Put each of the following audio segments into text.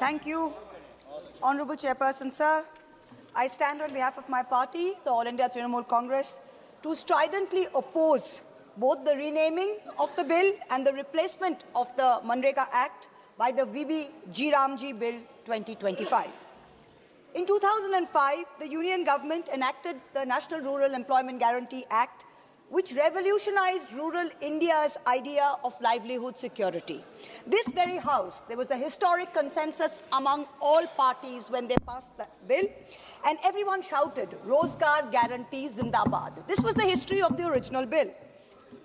Thank you, Honourable Chairperson, sir. I stand on behalf of my party, the All India Trinamool Congress, to stridently oppose both the renaming of the bill and the replacement of the Manrega Act by the VB G. Ramji Bill 2025. In 2005, the Union government enacted the National Rural Employment Guarantee Act, which revolutionized rural India's idea of livelihood security. This very House, there was a historic consensus among all parties when they passed the bill, and everyone shouted, Rozgar Guarantee Zindabad. This was the history of the original bill.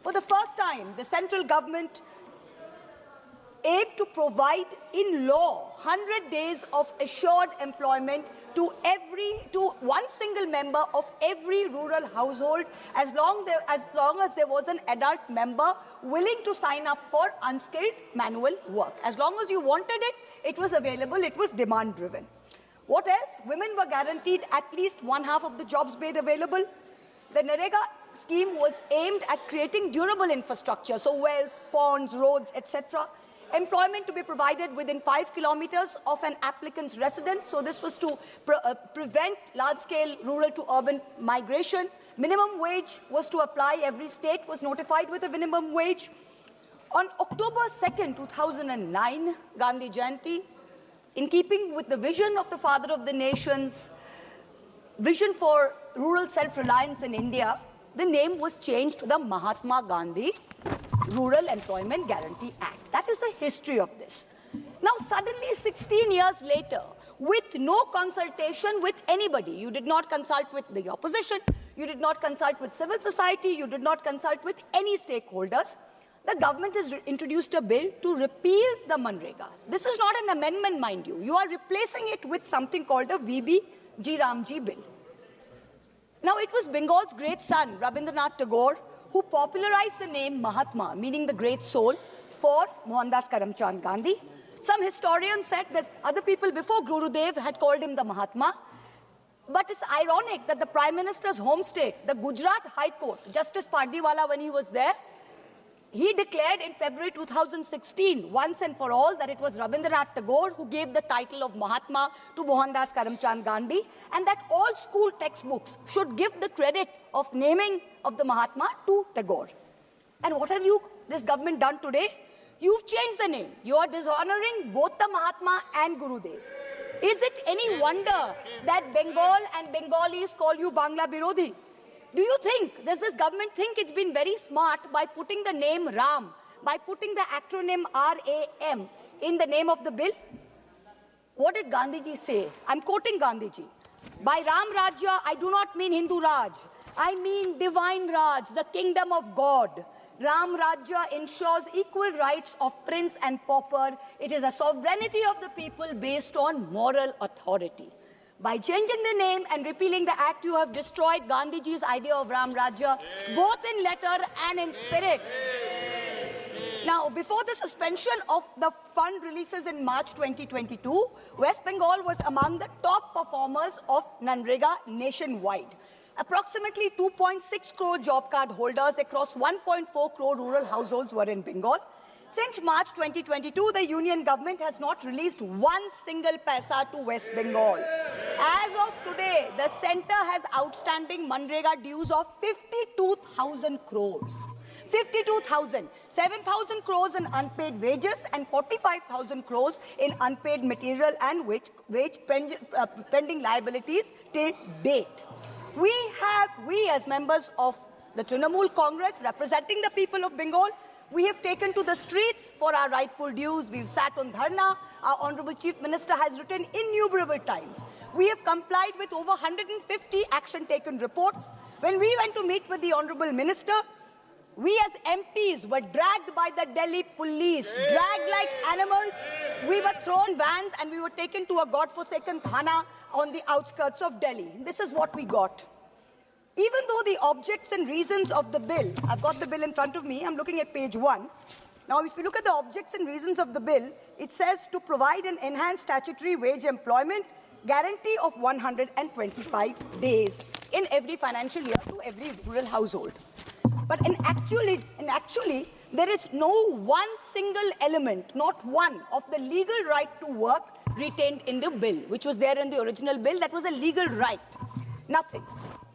For the first time, the central government aimed to provide in law 100 days of assured employment to one single member of every rural household as long as there was an adult member willing to sign up for unskilled manual work. As long as you wanted it, it was available, it was demand driven. What else? Women were guaranteed at least one half of the jobs made available. The NREGA scheme was aimed at creating durable infrastructure, so wells, ponds, roads, etc. Employment to be provided within 5 kilometers of an applicant's residence. So this was to prevent large-scale rural to urban migration. Minimum wage was to apply. Every state was notified with a minimum wage. On October 2nd, 2009, Gandhi Jayanti, in keeping with the vision of the father of the nation's vision for rural self-reliance in India, the name was changed to the Mahatma Gandhi Rural Employment Guarantee Act. That is the history of this. Now, suddenly, 16 years later, with no consultation with anybody, you did not consult with the opposition, you did not consult with civil society, you did not consult with any stakeholders, the government has introduced a bill to repeal the Manrega. This is not an amendment, mind you. You are replacing it with something called a VB G. Ramji Bill. Now, it was Bengal's great son, Rabindranath Tagore, who popularized the name Mahatma, meaning the great soul, for Mohandas Karamchand Gandhi. Some historians said that other people before Gurudev had called him the Mahatma. But it's ironic that the Prime Minister's home state, the Gujarat High Court, Justice Pardiwala, when he was there, he declared in February 2016, once and for all, that it was Rabindranath Tagore who gave the title of Mahatma to Mohandas Karamchand Gandhi, and that all school textbooks should give the credit of naming of the Mahatma to Tagore. And what have this government done today? You've changed the name. You are dishonoring both the Mahatma and Gurudev. Is it any wonder that Bengal and Bengalis call you Bangla Birodhi? Do you think, does this government think it's been very smart by putting the name Ram, by putting the acronym RAM in the name of the bill? What did Gandhiji say? I'm quoting Gandhiji. By Ram Rajya, I do not mean Hindu Raj. I mean divine Raj, the kingdom of God. Ram Rajya ensures equal rights of prince and pauper. It is a sovereignty of the people based on moral authority. By changing the name and repealing the act, you have destroyed Gandhiji's idea of Ram Rajya, both in letter and in spirit. Now, before the suspension of the fund releases in March 2022, West Bengal was among the top performers of Manrega nationwide. Approximately 2.6 crore job card holders across 1.4 crore rural households were in Bengal. Since March 2022, the Union government has not released one single paisa to West Bengal. As of today, the centre has outstanding Manrega dues of 52,000 crores. 52,000. 7,000 crores in unpaid wages and 45,000 crores in unpaid material and wage pending liabilities till date. We as members of the Trinamool Congress representing the people of Bengal, we have taken to the streets for our rightful dues. We've sat on dharna. Our Honorable Chief Minister has written innumerable times. We have complied with over 150 action taken reports. When we went to meet with the Honorable Minister, we as MPs were dragged by the Delhi police, dragged like animals. We were thrown vans and we were taken to a godforsaken thana on the outskirts of Delhi. This is what we got. Even though the objects and reasons of the bill, I've got the bill in front of me, I'm looking at page 1. Now, if you look at the objects and reasons of the bill, it says to provide an enhanced statutory wage employment guarantee of 125 days in every financial year to every rural household. But actually, there is no one single element, not one, of the legal right to work retained in the bill, which was there in the original bill. That was a legal right. Nothing.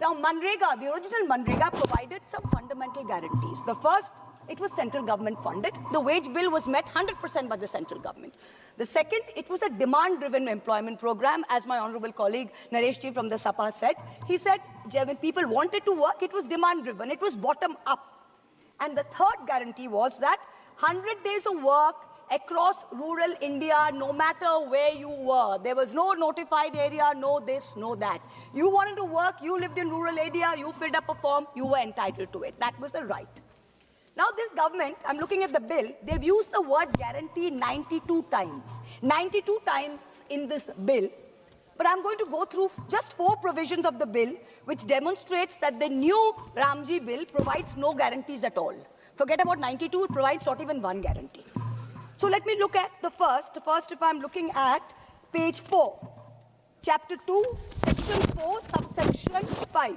Now, Manrega, the original Manrega provided some fundamental guarantees. The first, it was central government funded. The wage bill was met 100% by the central government. The second, it was a demand-driven employment program, as my honorable colleague Naresh Ji from the SAPA said. He said when people wanted to work, it was demand-driven. It was bottom-up. And the third guarantee was that 100 days of work across rural India, no matter where you were. There was no notified area, no this, no that. You wanted to work, you lived in rural area, you filled up a form, you were entitled to it. That was the right. Now this government, I'm looking at the bill, they've used the word guarantee 92 times. 92 times in this bill. But I'm going to go through just 4 provisions of the bill which demonstrates that the new Ramji bill provides no guarantees at all. Forget about 92, it provides not even one guarantee. So let me look at the first. First, if I'm looking at page 4, chapter 2, section 4, subsection 5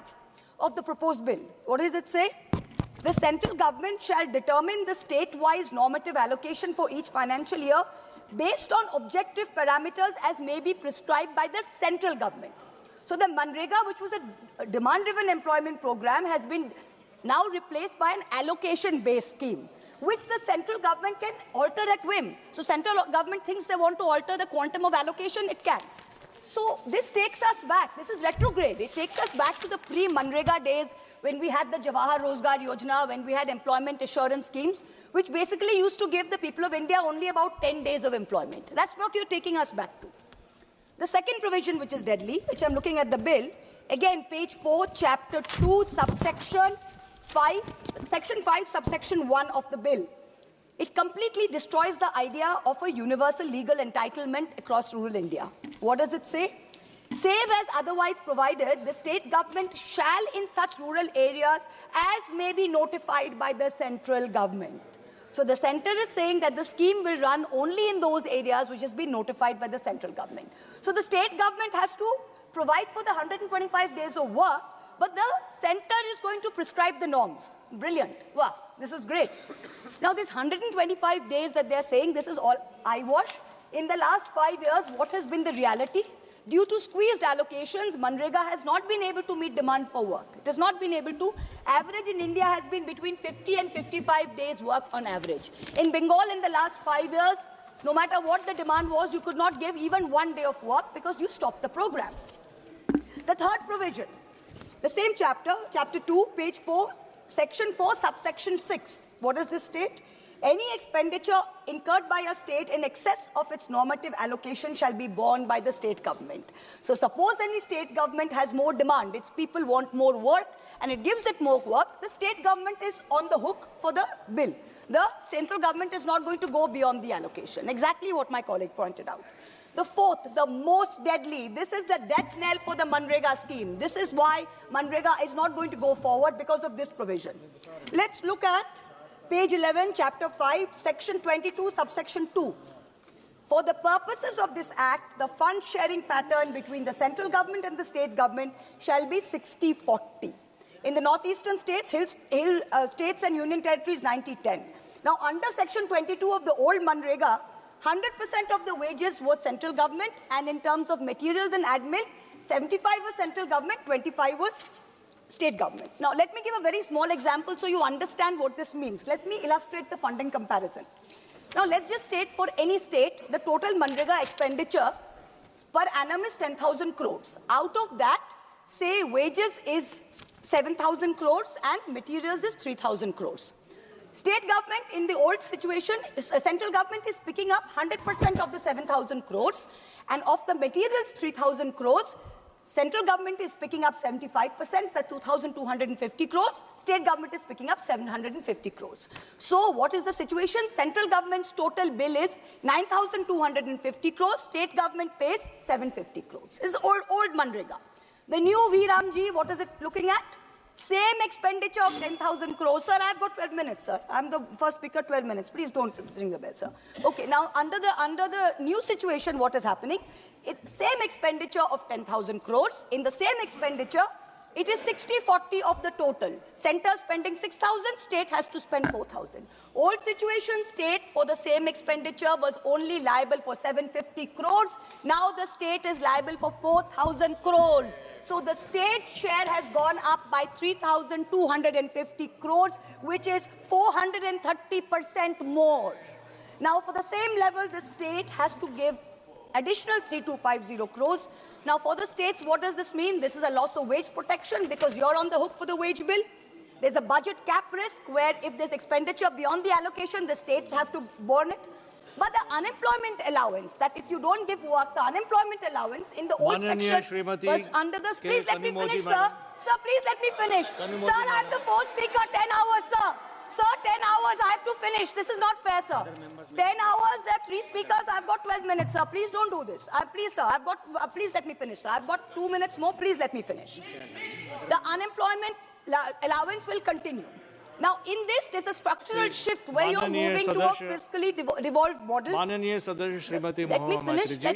of the proposed bill. What does it say? The central government shall determine the state-wise normative allocation for each financial year based on objective parameters as may be prescribed by the central government. So the Manrega, which was a demand-driven employment program, has been now replaced by an allocation-based scheme, which the central government can alter at whim. So central government thinks they want to alter the quantum of allocation, it can. So this takes us back. This is retrograde. It takes us back to the pre-Manrega days when we had the Jawahar Rozgar Yojana, when we had employment assurance schemes, which basically used to give the people of India only about 10 days of employment. That's what you're taking us back to. The second provision, which is deadly, which I'm looking at the bill, again, page 4, chapter 2, subsection 5, section 5, subsection 1 of the bill. It completely destroys the idea of a universal legal entitlement across rural India. What does it say? Save as otherwise provided, the state government shall in such rural areas as may be notified by the central government. So the center is saying that the scheme will run only in those areas which has been notified by the central government. So the state government has to provide for the 125 days of work, but the center is going to prescribe the norms. Brilliant. Wow, this is great. Now, this 125 days that they're saying, this is all eyewash. In the last 5 years, what has been the reality? Due to squeezed allocations, Manrega has not been able to meet demand for work. It has not been able to. Average in India has been between 50 and 55 days work on average. In Bengal, in the last 5 years, no matter what the demand was, you could not give even 1 day of work because you stopped the program. The third provision, the same chapter, chapter 2, page 4, section 4, subsection 6. What does this state? Any expenditure incurred by a state in excess of its normative allocation shall be borne by the state government. So suppose any state government has more demand, its people want more work, and it gives it more work, the state government is on the hook for the bill. The central government is not going to go beyond the allocation. Exactly what my colleague pointed out. The fourth, the most deadly, this is the death knell for the Manrega scheme. This is why Manrega is not going to go forward because of this provision. Let's look at page 11, chapter 5, section 22, subsection 2. For the purposes of this act, the fund sharing pattern between the central government and the state government shall be 60-40. In the northeastern states, states and union territories, 90-10. Now, under section 22 of the old Manrega, 100% of the wages was central government, and in terms of materials and admin, 75 was central government, 25 was state government. Now, let me give a very small example so you understand what this means. Let me illustrate the funding comparison. Now, let's just state for any state, the total Manrega expenditure per annum is 10,000 crores. Out of that, say wages is 7,000 crores and materials is 3,000 crores. State government in the old situation, central government is picking up 100% of the 7,000 crores, and of the materials 3,000 crores, central government is picking up 75%, that's 2,250 crores, state government is picking up 750 crores. So what is the situation? Central government's total bill is 9,250 crores, state government pays 750 crores. This is old Manrega. The new VRAMG, what is it looking at? Same expenditure of 10,000 crores. Sir, I've got 12 minutes, sir. I'm the first speaker, 12 minutes. Please don't ring the bell, sir. Okay, now under the new situation, what is happening? It's same expenditure of 10,000 crores. In the same expenditure, It is 60-40 of the total. Center spending 6,000, state has to spend 4,000. Old situation, state for the same expenditure was only liable for 750 crores. Now the state is liable for 4,000 crores. So the state share has gone up by 3,250 crores, which is 430% more. Now for the same level, the state has to give additional 3,250 crores. Now, for the states, what does this mean? This is a loss of wage protection because you're on the hook for the wage bill. There's a budget cap risk where if there's expenditure beyond the allocation, the states have to borne it. But the unemployment allowance, that if you don't give work, the unemployment allowance in the old section was under the... Please let me finish, sir. Sir, please let me finish. Sir, I'm the fourth speaker, 10 hours, sir. Sir, 10 hours, I have to finish. This is not fair, sir. 10 hours, there are 3 speakers, I've got 12 minutes, sir. Please don't do this. Please, sir, please let me finish, sir. I've got 2 minutes more, please let me finish. The unemployment allowance will continue. Now, in this, there's a structural shift where you're moving to a fiscally devolved model. Let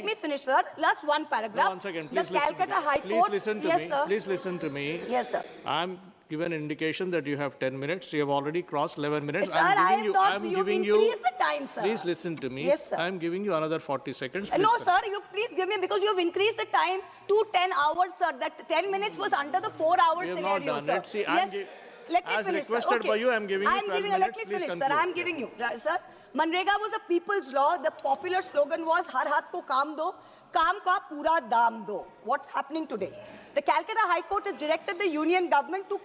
me finish, sir. Last one paragraph. No, 1 second, please the Calcutta High Court. Please listen to yes, me. Sir. Please listen to me. Yes, sir. I'm given an indication that you have 10 minutes. You have already crossed 11 minutes. Sir, I'm giving you. Increase the time, sir. Please listen to me. Yes, sir. I'm giving you another 40 seconds. No, sir, you please give me, because you've increased the time to 10 hours, sir. That 10 minutes was under the 4 hours scenario, sir. See, yes, let me as finish, requested okay. by you, I'm giving you 12 minutes. Let me finish, sir. I'm giving you, sir. Manrega was a people's law. The popular slogan was, Har Hath Ko Kaam Do, Kaam Ka Pura Daam Do. What's happening today? The Calcutta High Court has directed the union government to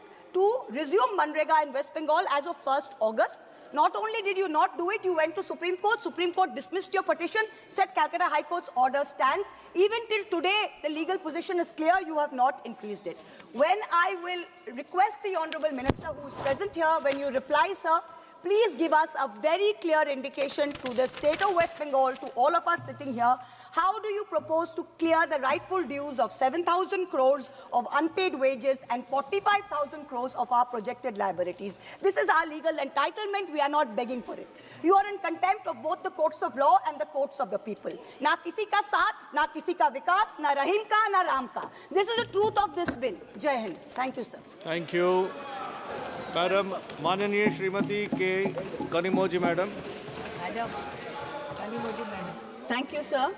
resume Manrega in West Bengal as of 1st August. Not only did you not do it, you went to Supreme Court. Supreme Court dismissed your petition, said Calcutta High Court's order stands. Even till today, the legal position is clear. You have not increased it. When I will request the Honorable Minister who is present here, when you reply, sir, please give us a very clear indication to the state of West Bengal, to all of us sitting here. How do you propose to clear the rightful dues of 7,000 crores of unpaid wages and 45,000 crores of our projected liabilities? This is our legal entitlement. We are not begging for it. You are in contempt of both the courts of law and the courts of the people. Na kisi ka saath, na kisi ka vikas, na Rahim ka, na Ram ka. This is the truth of this bill. Jai Hind. Thank you, sir. Thank you. Madam, Mananiya Srimati K. Kanimoji, madam. Thank you, sir.